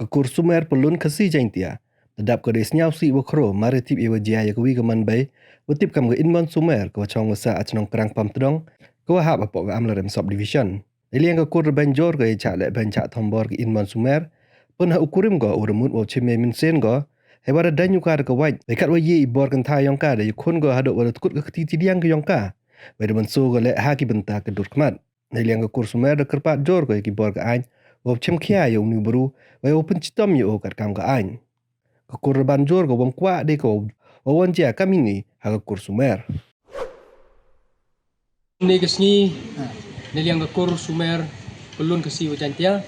Kekur sumer pelun kesi jaintia. Tadap ke desnyau si wakro maritip iwa jia ya kewi keman bay. Wetip kam ke inman sumer ke wacong wasa acnong kerang pam tedong. Ke wahap apok ke amlarem subdivision. Iliang kekur banjor ke cak lek bancak tombor ke inman sumer. Pun ha ukurim go uremut wo cime min sen go. Hebara danyu ka ke waj. Bekat wa ye ibor kan ta yong ka de yukun go hadok wala tukut ke ketiti diang ke yong ka. Beda menso go lek haki benta ke dur kemat. Iliang kekur sumer de kerpat jor ke ibor ke ain. Wop cem kia yo ni buru. Wai open citom yo kat kam ke ain. Kekur banjor go wong kwa de ko. Wawan jia kami ni ha kekur sumer. Negasni neliang kekur sumer pelun kesi wajantia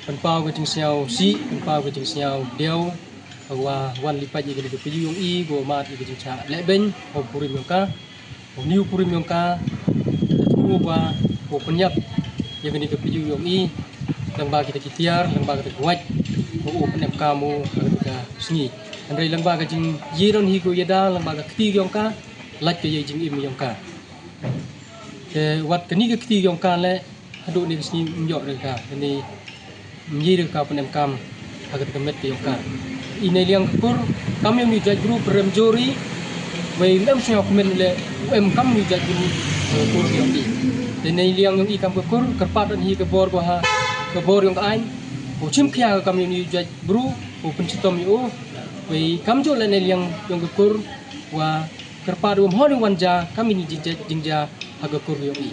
penpau ke jing siau si penpau ke jing siau deu wa wan lipat ye ke piyu yong i go mat ye ke jing cha leben o purim yong ka o niu purim yong ka tu wa o penyap ye ke piyu yong i lang ba kita kitiar lang ba kita kuat o penyap kamu ka sni andai lang ba ke jing yiron hi go yeda lang ba ke ti yong ka lat ke ye jing im yong ka wat kini ke kiti yong kan le hadu ni sini mjok de ka ni mji de ka penem kam agat kemet yong ka ine liang kur kami ni jaj group remjori we lem sio kemen le em kam ni jaj group kur yong di de ni liang yong i kam kur kerpat hi ke bor ko ha ke bor yong ain o chim khia kami ni jaj bru o pencitom yo we kam jo le ni liang yong kur wa kerpat ho ni wanja kami ni jaj jingja aga kur yong i.